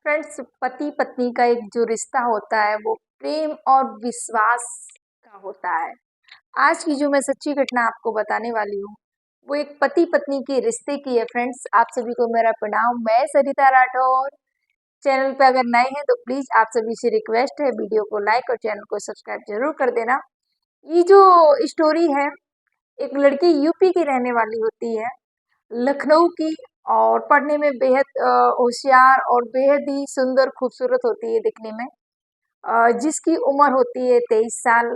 Friends, पति पत्नी का एक जो रिश्ता होता है वो प्रेम और विश्वास का होता है। आज की जो मैं सच्ची घटना आपको बताने वाली हूँ वो एक पति पत्नी के रिश्ते की है। फ्रेंड्स, आप सभी को मेरा प्रणाम। मैं सरिता राठौर। चैनल पे अगर नए हैं तो प्लीज आप सभी से रिक्वेस्ट है, वीडियो को लाइक और चैनल को सब्सक्राइब जरूर कर देना। ये जो स्टोरी है, एक लड़की यूपी की रहने वाली होती है, लखनऊ की, और पढ़ने में बेहद होशियार और बेहद ही सुंदर खूबसूरत होती है दिखने में। जिसकी उम्र होती है 23 साल।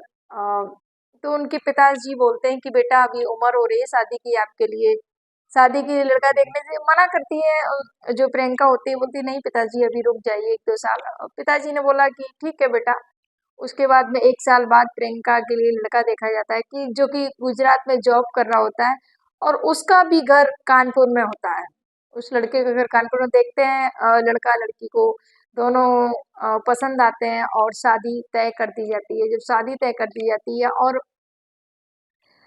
तो उनके पिताजी बोलते हैं कि बेटा अभी उम्र हो रही है शादी की आपके लिए, शादी के लिए लड़का देखने से मना करती है। जो प्रियंका होती है बोलती नहीं पिताजी अभी रुक जाइए 1-2 साल। पिताजी ने बोला कि ठीक है बेटा। उसके बाद में 1 साल बाद प्रियंका के लिए लड़का देखा जाता है कि जो कि गुजरात में जॉब कर रहा होता है, और उसका भी घर कानपुर में होता है। उस लड़के का घर कानपुर में। देखते हैं लड़का लड़की को दोनों पसंद आते हैं और शादी तय कर दी जाती है। जब शादी तय कर दी जाती है और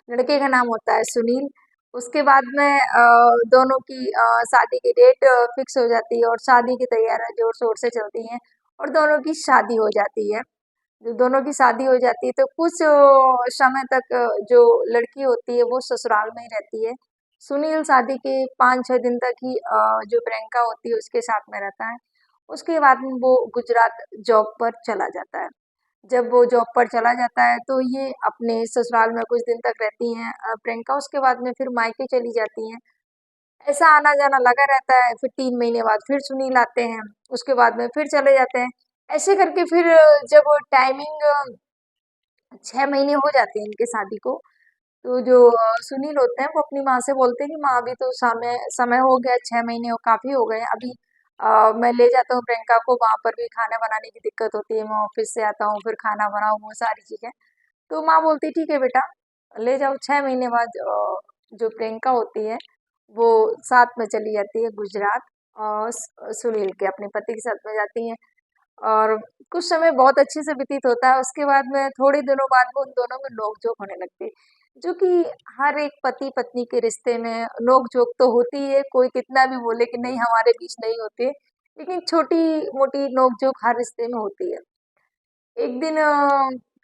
लड़के का नाम होता है सुनील, उसके बाद में दोनों की शादी की डेट फिक्स हो जाती है और शादी की तैयारियां जोर शोर से चलती हैं और दोनों की शादी हो जाती है। जब दोनों की शादी हो जाती है तो कुछ समय तक जो लड़की होती है वो ससुराल में ही रहती है। सुनील शादी के 5-6 दिन तक ही जो प्रियंका होती है उसके साथ में रहता है। उसके बाद में वो गुजरात जॉब पर चला जाता है। जब वो जॉब पर चला जाता है तो ये अपने ससुराल में कुछ दिन तक रहती हैं प्रियंका। उसके बाद में फिर मायके चली जाती हैं। ऐसा आना जाना लगा रहता है। फिर 3 महीने बाद फिर सुनील आते हैं, उसके बाद में फिर चले जाते हैं। ऐसे करके फिर जब टाइमिंग 6 महीने हो जाते हैं इनके शादी को, तो जो सुनील होते हैं वो अपनी माँ से बोलते हैं कि माँ अभी तो समय समय हो गया, 6 महीने काफी हो गए अभी। मैं ले जाता हूँ प्रियंका को, वहां पर भी खाना बनाने की दिक्कत होती है, मैं ऑफिस से आता हूँ फिर खाना बनाऊँ वो सारी चीजें। तो माँ बोलती ठीक है बेटा ले जाओ। 6 महीने बाद जो प्रियंका होती है वो साथ में चली जाती है गुजरात, और सुनील के अपने पति के साथ में जाती है। और कुछ समय बहुत अच्छे से व्यतीत होता है। उसके बाद में थोड़े दिनों बाद वो उन दोनों में नोक-झोंक होने लगती है, जो कि हर एक पति-पत्नी के रिश्ते में नोक-झोंक तो होती है। कोई कितना भी बोले कि नहीं हमारे बीच नहीं होती है, लेकिन छोटी-मोटी नोक-झोंक हर रिश्ते में होती है। एक दिन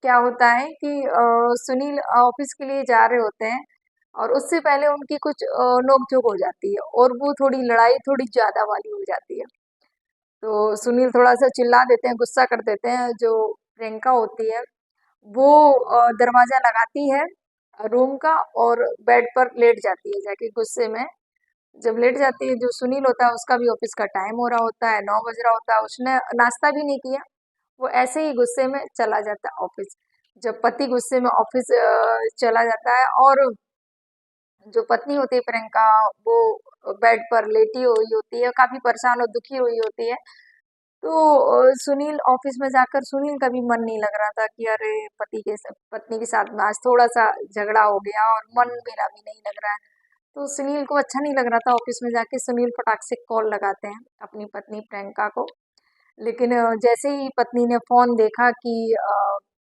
क्या होता है कि सुनील ऑफिस के लिए जा रहे होते हैं और उससे पहले उनकी कुछ नोक-झोंक हो जाती है और वो थोड़ी लड़ाई थोड़ी ज़्यादा वाली हो जाती है। तो सुनील थोड़ा-सा चिल्ला देते हैं, गुस्सा कर देते हैं। जो प्रियंका होती है वो दरवाज़ा लगाती है रूम का और बेड पर लेट जाती है जाके गुस्से में। जब लेट जाती है, जो सुनील होता है उसका भी ऑफिस का टाइम हो रहा होता है, 9 बज रहा होता है, उसने नाश्ता भी नहीं किया। वो ऐसे ही गुस्से में चला जाता है ऑफिस। जब पति गुस्से में ऑफिस चला जाता है और जो पत्नी होती है प्रियंका, वो बेड पर लेटी हुई होती है, काफ़ी परेशान और दुखी हुई होती है। तो सुनील ऑफिस में जाकर सुनील का भी मन नहीं लग रहा था कि अरे पत्नी के साथ में आज थोड़ा-सा झगड़ा हो गया और मन मेरा भी नहीं लग रहा है। तो सुनील को अच्छा नहीं लग रहा था। ऑफिस में जाके सुनील फटाक से कॉल लगाते हैं अपनी पत्नी प्रियंका को। लेकिन जैसे ही पत्नी ने फ़ोन देखा कि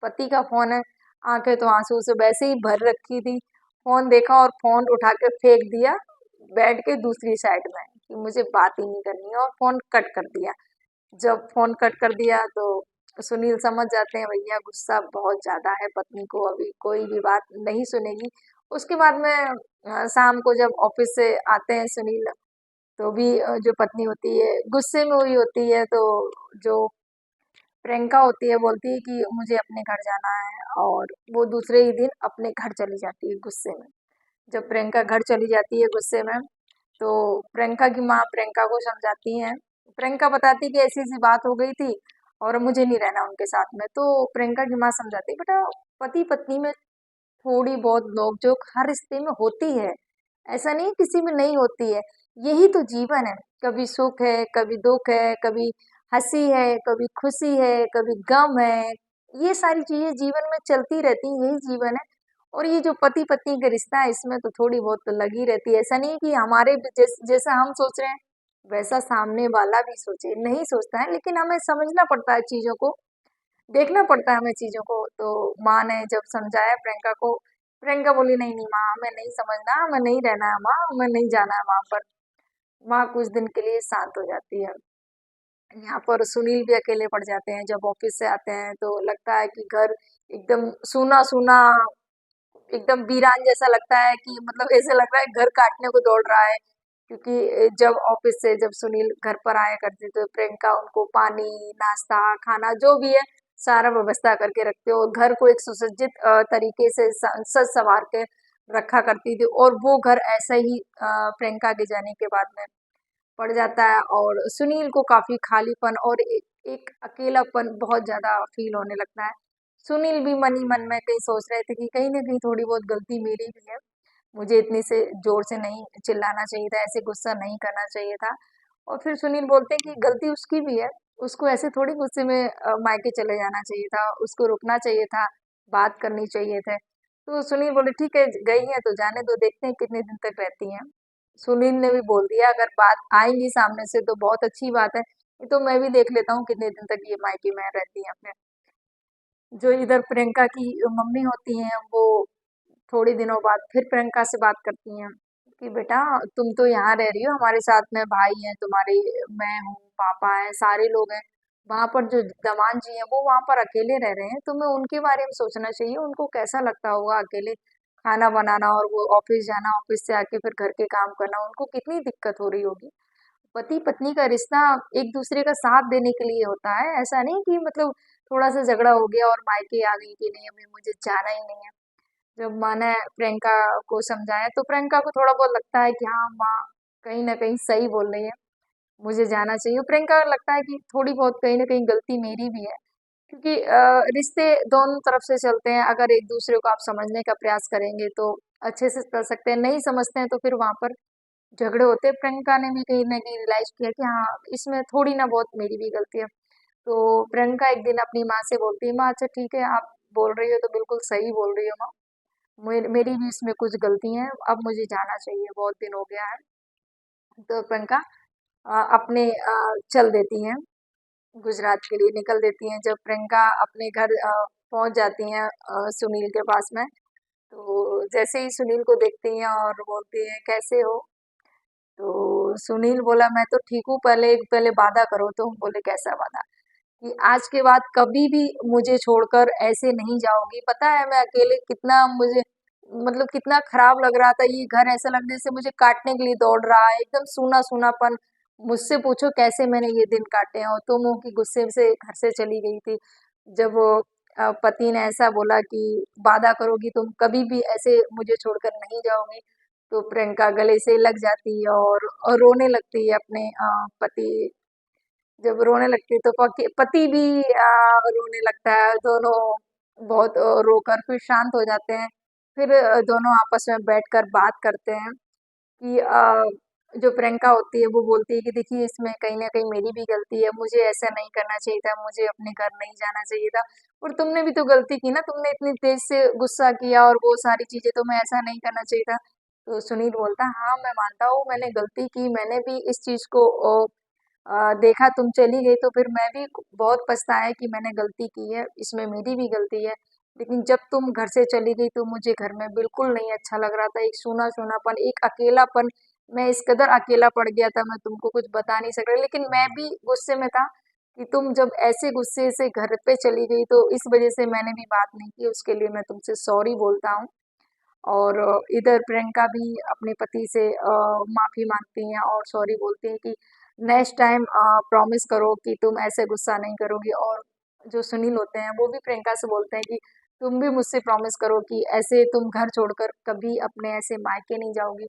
पति का फ़ोन है, आँखें तो आँसू से वैसे ही भर रखी थी। फ़ोन देखा और फ़ोन उठा के फेंक दिया बेड के दूसरी साइड में कि मुझे बात ही नहीं करनी है, और फ़ोन कट कर दिया। जब फ़ोन कट कर दिया तो सुनील समझ जाते हैं भैया गुस्सा बहुत ज़्यादा है, पत्नी को अभी कोई भी बात नहीं सुनेगी। उसके बाद में शाम को जब ऑफिस से आते हैं सुनील, तो भी जो पत्नी होती है गुस्से में हुई होती है। तो जो प्रियंका होती है बोलती है कि मुझे अपने घर जाना है, और वो दूसरे ही दिन अपने घर चली जाती है गुस्से में। जब प्रियंका घर चली जाती है गुस्से में, तो प्रियंका की माँ प्रियंका को समझाती हैं। प्रियंका बताती है कि ऐसी-ऐसी बात हो गई थी और मुझे नहीं रहना उनके साथ में। तो प्रियंका की माँ समझाती है, बेटा पति-पत्नी में थोड़ी बहुत नोक-झोंक हर रिश्ते में होती है। ऐसा नहीं है किसी में नहीं होती है। यही तो जीवन है। कभी सुख है, कभी दुःख है, कभी हँसी है, कभी खुशी है, कभी गम है। ये सारी चीज़ें जीवन में चलती रहती हैं, यही जीवन है। और ये जो पति-पत्नी का रिश्ता है इसमें तो थोड़ी बहुत तो लगी रहती है। ऐसा नहीं है कि हमारे भी जैसा हम सोच रहे हैं वैसा सामने वाला भी सोचे, नहीं सोचता है। लेकिन हमें समझना पड़ता है चीज़ों को, देखना पड़ता है हमें चीज़ों को। तो माँ ने जब समझाया प्रियंका को, प्रियंका बोली नहीं, नहीं माँ हमें नहीं समझना, हमें नहीं रहना है माँ, हमें नहीं जाना है वहाँ पर। माँ कुछ दिन के लिए शांत हो जाती है। यहाँ पर सुनील भी अकेले पड़ जाते हैं। जब ऑफिस से आते हैं तो लगता है कि घर एकदम सूना सूना, एकदम वीरान जैसा लगता है कि मतलब ऐसे लग रहा है घर काटने को दौड़ रहा है। क्योंकि जब ऑफिस से जब सुनील घर पर आया करते तो प्रियंका उनको पानी, नाश्ता, खाना जो भी है सारा व्यवस्था करके रखते हो, और घर को एक सुसज्जित तरीके से सज संवार के रखा करती थी। और वो घर ऐसा ही प्रियंका के जाने के बाद में पड़ जाता है, और सुनील को काफी खालीपन और एक अकेलापन बहुत ज्यादा फील होने लगता है। सुनील भी मन ही मन में कहीं सोच रहे थे कि कहीं ना कहीं थोड़ी बहुत गलती मेरी भी है, मुझे इतनी से जोर से नहीं चिल्लाना चाहिए था, ऐसे गुस्सा नहीं करना चाहिए था। और फिर सुनील बोलते हैं कि गलती उसकी भी है, उसको ऐसे थोड़ी गुस्से में मायके चले जाना चाहिए था, उसको रुकना चाहिए था, बात करनी चाहिए थे। तो सुनील बोले ठीक है, गई है तो जाने दो, देखते हैं कितने दिन तक रहती हैं। सुनील ने भी बोल दिया अगर बात आएंगी सामने से तो बहुत अच्छी बात है, नहीं तो मैं भी देख लेता हूँ कितने दिन तक ये मायके में रहती है अपने। जो इधर प्रियंका की मम्मी होती हैं वो थोड़ी दिनों बाद फिर प्रियंका से बात करती हैं कि बेटा तुम तो यहाँ रह रही हो, हमारे साथ में भाई हैं तुम्हारे, मैं हूँ, पापा हैं, सारे लोग हैं। वहां पर जो दमान जी हैं वो वहां पर अकेले रह रहे हैं, तुम्हें उनके बारे में सोचना चाहिए, उनको कैसा लगता होगा अकेले खाना बनाना और वो ऑफिस जाना, ऑफिस से आके फिर घर के काम करना, उनको कितनी दिक्कत हो रही होगी। पति पत्नी का रिश्ता एक दूसरे का साथ देने के लिए होता है, ऐसा नहीं कि मतलब थोड़ा सा झगड़ा हो गया और मायके आ गई कि नहीं अभी मुझे जाना ही नहीं है। जब माँ ने प्रियंका को समझाया तो प्रियंका को थोड़ा बहुत लगता है कि हाँ माँ कहीं ना कहीं सही बोल रही है, मुझे जाना चाहिए। प्रियंका को लगता है कि थोड़ी बहुत कहीं ना कहीं गलती मेरी भी है, क्योंकि रिश्ते दोनों तरफ से चलते हैं, अगर एक दूसरे को आप समझने का प्रयास करेंगे तो अच्छे से कर सकते हैं, नहीं समझते हैं तो फिर वहां पर झगड़े होते हैं। प्रियंका ने भी कहीं ना कहीं रियलाइज किया कि हाँ इसमें थोड़ी ना बहुत मेरी भी गलती है। तो प्रियंका एक दिन अपनी माँ से बोलती है, माँ अच्छा ठीक है आप बोल रही हो तो बिल्कुल सही बोल रही हो माँ, मेरी भी इसमें कुछ गलती है, अब मुझे जाना चाहिए, बहुत दिन हो गया है। तो प्रियंका अपने चल देती हैं, गुजरात के लिए निकल देती हैं। जब प्रियंका अपने घर पहुंच जाती हैं सुनील के पास में, तो जैसे ही सुनील को देखती हैं और बोलती हैं कैसे हो, तो सुनील बोला मैं तो ठीक हूँ, पहले पहले वादा करो। तो बोले कैसा वादा? कि आज के बाद कभी भी मुझे छोड़कर ऐसे नहीं जाओगी, पता है मैं अकेले कितना मुझे मतलब कितना खराब लग रहा था, ये घर ऐसा लगने से मुझे काटने के लिए दौड़ रहा है, एकदम सूना सूनापन। मुझसे पूछो कैसे मैंने ये दिन काटे हैं, और तुम हो कि गुस्से से घर से चली गई थी। जब वो पति ने ऐसा बोला कि वादा करोगी तुम कभी भी ऐसे मुझे छोड़कर नहीं जाओगी, तो प्रियंका गले से लग जाती है और रोने लगती है अपने पति। जब रोने लगती है तो पति भी रोने लगता है, दोनों बहुत रोकर फिर शांत हो जाते हैं। फिर दोनों आपस में बैठकर बात करते हैं कि जो प्रियंका होती है वो बोलती है कि देखिए इसमें कहीं ना कहीं मेरी भी गलती है, मुझे ऐसा नहीं करना चाहिए था, मुझे अपने घर नहीं जाना चाहिए था, और तुमने भी तो गलती की ना, तुमने इतनी तेज से गुस्सा किया और वो सारी चीजें, तुम्हें ऐसा नहीं करना चाहिए था। तो सुनील बोलता हाँ मैं मानता हूँ मैंने गलती की, मैंने भी इस चीज को देखा तुम चली गई तो फिर मैं भी बहुत पछताया कि मैंने गलती की है, इसमें मेरी भी गलती है। लेकिन जब तुम घर से चली गई तो मुझे घर में बिल्कुल नहीं अच्छा लग रहा था, एक सूना सूनापन, एक अकेलापन, मैं इस कदर अकेला पड़ गया था, मैं तुमको कुछ बता नहीं सक रहा, लेकिन मैं भी गुस्से में था कि तुम जब ऐसे गुस्से से घर पे चली गई तो इस वजह से मैंने भी बात नहीं की, उसके लिए मैं तुमसे सॉरी बोलता हूँ। और इधर प्रियंका भी अपने पति से माफी मांगती हैं और सॉरी बोलती हैं कि नेक्स्ट टाइम प्रॉमिस करो कि तुम ऐसे गुस्सा नहीं करोगी। और जो सुनील होते हैं वो भी प्रियंका से बोलते हैं कि तुम भी मुझसे प्रॉमिस करो कि ऐसे तुम घर छोड़कर कभी अपने ऐसे मायके नहीं जाओगी,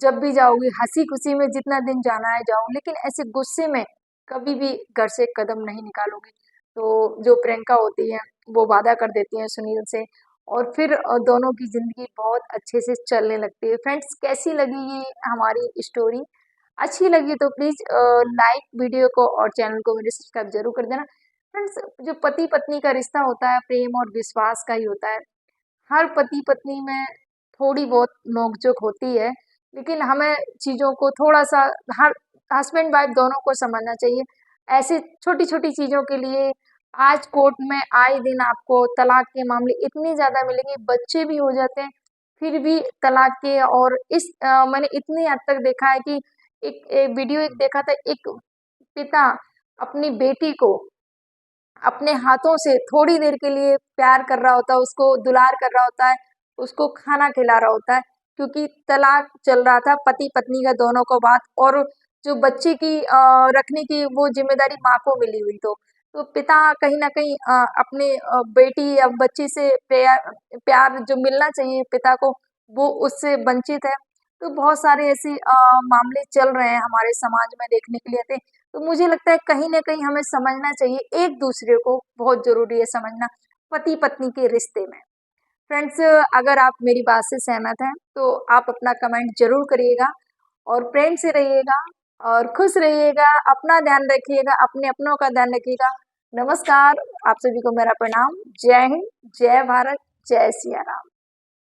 जब भी जाओगी हंसी खुशी में जितना दिन जाना है जाओ, लेकिन ऐसे गुस्से में कभी भी घर से कदम नहीं निकालोगी। तो जो प्रियंका होती है वो वादा कर देती है सुनील से, और फिर दोनों की जिंदगी बहुत अच्छे से चलने लगती है। फ्रेंड्स कैसी लगी ये हमारी स्टोरी? अच्छी लगी तो प्लीज लाइक वीडियो को और चैनल को मेरे सब्सक्राइब जरूर कर देना। फ्रेंड्स जो पति पत्नी का रिश्ता होता है प्रेम और विश्वास का ही होता है। हर पति पत्नी में थोड़ी बहुत नोकझोंक होती है, लेकिन हमें चीजों को थोड़ा सा, हर हस्बैंड वाइफ दोनों को समझना चाहिए। ऐसे छोटी छोटी चीजों के लिए आज कोर्ट में आए दिन आपको तलाक के मामले इतने ज्यादा मिलेंगे, बच्चे भी हो जाते हैं फिर भी तलाक के। और मैंने इतनी हद तक देखा है कि एक वीडियो एक देखा था, एक पिता अपनी बेटी को अपने हाथों से थोड़ी देर के लिए प्यार कर रहा होता है, उसको दुलार कर रहा होता है, उसको खाना खिला रहा होता है, क्योंकि तलाक चल रहा था पति पत्नी का दोनों को बात, और जो बच्चे की रखने की वो जिम्मेदारी माँ को मिली हुई। तो पिता कहीं ना कहीं अपने बेटी या बच्ची से प्यार प्यार जो मिलना चाहिए पिता को, वो उससे वंचित है। तो बहुत सारे ऐसे मामले चल रहे हैं हमारे समाज में देखने के लिए थे। तो मुझे लगता है कहीं न कहीं हमें समझना चाहिए एक दूसरे को, बहुत ज़रूरी है समझना पति पत्नी के रिश्ते में। फ्रेंड्स, अगर आप मेरी बात से सहमत हैं तो आप अपना कमेंट ज़रूर करिएगा, और प्रेम से रहिएगा और खुश रहिएगा, अपना ध्यान रखिएगा, अपने अपनों का ध्यान रखिएगा। नमस्कार, आप सभी को मेरा प्रणाम। जय हिंद, जय भारत, जय सिया राम।